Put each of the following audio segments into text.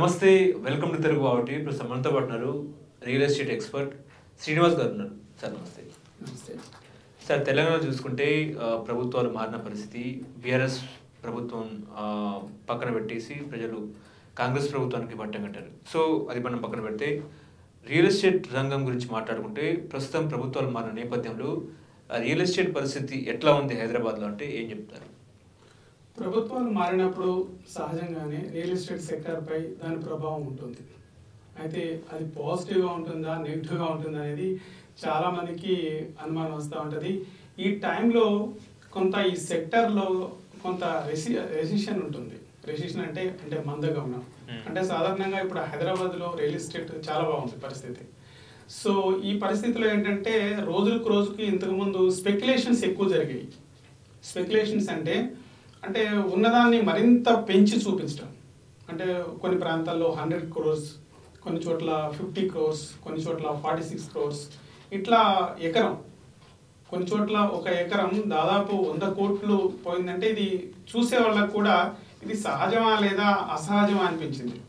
నమస్తే, welcome to Telugu వావటి. ప్రస్తుతం మనతో పాటు ఉన్నారు రియల్ ఎస్టేట్ ఎక్స్పర్ట్ శ్రీనివాస్ గారు ఉన్నారు. సార్ నమస్తే. నమస్తే సార్, తెలంగాణ చూసుకుంటే ప్రభుత్వాలు మారిన పరిస్థితి. బీఆర్ఎస్ ప్రభుత్వం పక్కన పెట్టేసి ప్రజలు కాంగ్రెస్ ప్రభుత్వానికి పట్టం కట్టారు. సో అది మనం పక్కన పెడితే రియల్ ఎస్టేట్ రంగం గురించి మాట్లాడుకుంటే ప్రస్తుతం ప్రభుత్వాలు మారిన నేపథ్యంలో రియల్ ఎస్టేట్ పరిస్థితి ఎట్లా ఉంది హైదరాబాద్లో అంటే ఏం చెప్తారు? ప్రభుత్వాలు మారినప్పుడు సహజంగానే రియల్ ఎస్టేట్ సెక్టార్పై దాని ప్రభావం ఉంటుంది. అయితే అది పాజిటివ్గా ఉంటుందా నెగిటివ్గా ఉంటుందా అనేది చాలామందికి అనుమానం వస్తూ ఉంటుంది. ఈ టైంలో కొంత ఈ సెక్టార్లో కొంత రెసిషన్ ఉంటుంది. రెసిషన్ అంటే మందగమనం. అంటే సాధారణంగా ఇప్పుడు హైదరాబాద్లో రియల్ ఎస్టేట్ చాలా బాగుంది పరిస్థితి. సో ఈ పరిస్థితిలో ఏంటంటే రోజుకి ఇంతకుముందు స్పెక్యులేషన్స్ ఎక్కువ జరిగాయి. స్పెక్యులేషన్స్ అంటే ఉన్నదాన్ని మరింత పెంచి చూపించడం. అంటే కొన్ని ప్రాంతాల్లో 100 crores, కొన్ని చోట్ల 50 crores, కొన్ని చోట్ల 46 crores, ఇట్లా ఎకరం. కొన్ని చోట్ల ఒక ఎకరం దాదాపు 100 కోట్లు పోయిందంటే ఇది చూసే వాళ్ళకు కూడా ఇది సహజమా లేదా అసహజమా అనిపించింది.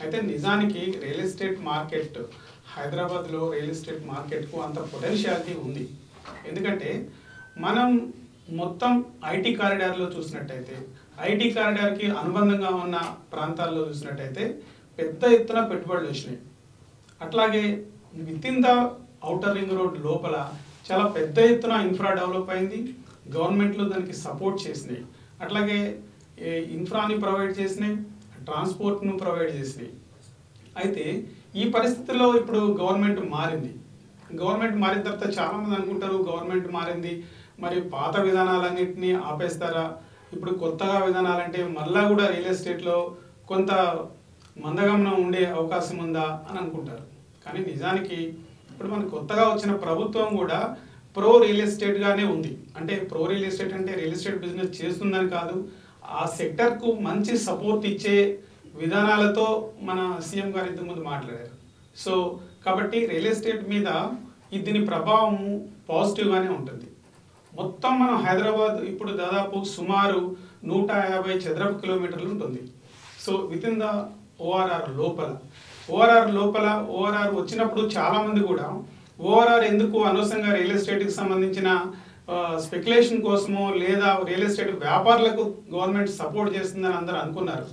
అయితే నిజానికి రియల్ ఎస్టేట్ మార్కెట్, హైదరాబాద్లో రియల్ ఎస్టేట్ మార్కెట్కు అంత పొటెన్షియాలిటీ ఉంది. ఎందుకంటే మనం మొత్తం ఐటీ కారిడార్లో చూసినట్టయితే, ఐటీ కారిడార్కి అనుబంధంగా ఉన్న ప్రాంతాల్లో చూసినట్టయితే పెద్ద ఎత్తున పెట్టుబడులు వచ్చినాయి. అట్లాగే with in the outer ring road లోపల చాలా పెద్ద ఎత్తున ఇన్ఫ్రా డెవలప్ అయింది. గవర్నమెంట్లు దానికి సపోర్ట్ చేసినాయి. అట్లాగే ఇన్ఫ్రాని ప్రొవైడ్ చేసినాయి, ట్రాన్స్పోర్ట్ను ప్రొవైడ్ చేసినాయి. అయితే ఈ పరిస్థితుల్లో ఇప్పుడు గవర్నమెంట్ మారింది. గవర్నమెంట్ మారిన తర్వాత చాలామంది అనుకుంటారు గవర్నమెంట్ మారింది, మరి పాత విధానాలన్నింటినీ ఆపేస్తారా, ఇప్పుడు కొత్తగా విధానాలంటే మళ్ళా కూడా రియల్ ఎస్టేట్లో కొంత మందగమనం ఉండే అవకాశం ఉందా అని అనుకుంటారు. కానీ నిజానికి ఇప్పుడు మనకు కొత్తగా వచ్చిన ప్రభుత్వం కూడా ప్రో రియల్ ఎస్టేట్గానే ఉంది. అంటే ప్రో రియల్ ఎస్టేట్ అంటే రియల్ ఎస్టేట్ బిజినెస్ చేస్తుందని కాదు, ఆ సెక్టర్కు మంచి సపోర్ట్ ఇచ్చే విధానాలతో మన సీఎం గారు ఇంతకుముందు మాట్లాడారు. సో కాబట్టి రియల్ ఎస్టేట్ మీద దీని ప్రభావం పాజిటివ్గానే ఉంటుంది. మొత్తం మనం హైదరాబాద్ ఇప్పుడు దాదాపు సుమారు 150 చదరపు కిలోమీటర్లు ఉంటుంది. So with in the ORR లోపల ఓఆర్ఆర్ వచ్చినప్పుడు చాలామంది కూడా ఓఆర్ఆర్ ఎందుకు అనవసరంగా రియల్ ఎస్టేట్కి సంబంధించిన స్పెక్యులేషన్ కోసమో లేదా రియల్ ఎస్టేట్ వ్యాపారులకు గవర్నమెంట్ సపోర్ట్ చేస్తుందని అందరూ అనుకున్నారు.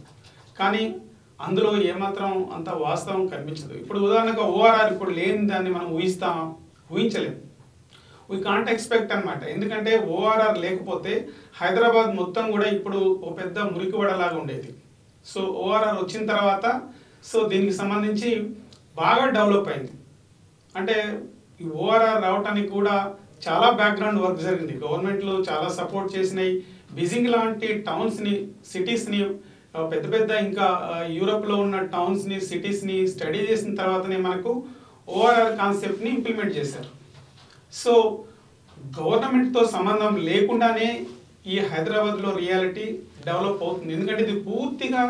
కానీ అందులో ఏమాత్రం అంత వాస్తవం కనిపించదు. ఇప్పుడు ఉదాహరణకు ఓఆర్ఆర్ ఇప్పుడు లేని దాన్ని మనం ఊహించలేము. వీ కాంట్ ఎక్స్పెక్ట్ అనమాట. ఎందుకంటే ఓఆర్ఆర్ లేకపోతే హైదరాబాద్ మొత్తం కూడా ఇప్పుడు ఒక పెద్ద మురికివాడలాగా ఉండేది. సో ఓఆర్ఆర్ వచ్చిన తర్వాత సో దీనికి సంబంధించి బాగా డెవలప్ అయింది. అంటే ఈ ఓఆర్ఆర్ రావడానికి కూడా చాలా బ్యాక్గ్రౌండ్ వర్క్ జరిగింది. గవర్నమెంట్లు చాలా సపోర్ట్ చేసినాయి. బీజింగ్ లాంటి టౌన్స్ని, సిటీస్ని, పెద్ద ఇంకా యూరోప్లో ఉన్న టౌన్స్ని, సిటీస్ని స్టడీ చేసిన తర్వాతనే మనకు ఓఆర్ఆర్ కాన్సెప్ట్ని ఇంప్లిమెంట్ చేశారు. సో గవర్నమెంట్తో సంబంధం లేకుండానే ఈ హైదరాబాద్లో రియాలిటీ డెవలప్ అవుతుంది. ఎందుకంటే ఇది పూర్తిగా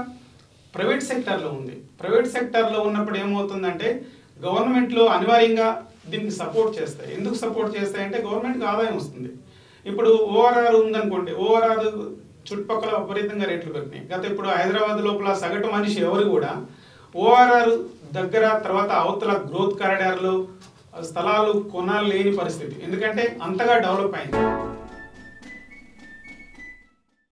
ప్రైవేట్ సెక్టార్లో ఉంది. ప్రైవేట్ సెక్టార్లో ఉన్నప్పుడు ఏమవుతుందంటే గవర్నమెంట్లో అనివార్యంగా దీనికి సపోర్ట్ చేస్తాయి. ఎందుకు సపోర్ట్ చేస్తాయంటే గవర్నమెంట్కి ఆదాయం వస్తుంది. ఇప్పుడు ఓఆర్ఆర్ ఉందనుకోండి, ఓఆర్ఆర్ చుట్టుపక్కల విపరీతంగా రేట్లు పెరిగినాయి. ఇప్పుడు హైదరాబాద్ లోపల సగటు మనిషి ఎవరు కూడా ఓఆర్ఆర్ దగ్గర తర్వాత అవతల గ్రోత్ కారిడార్లో స్థలాలు కొనాలేని పరిస్థితి. ఎందుకంటే అంతగా డెవలప్ అయింది.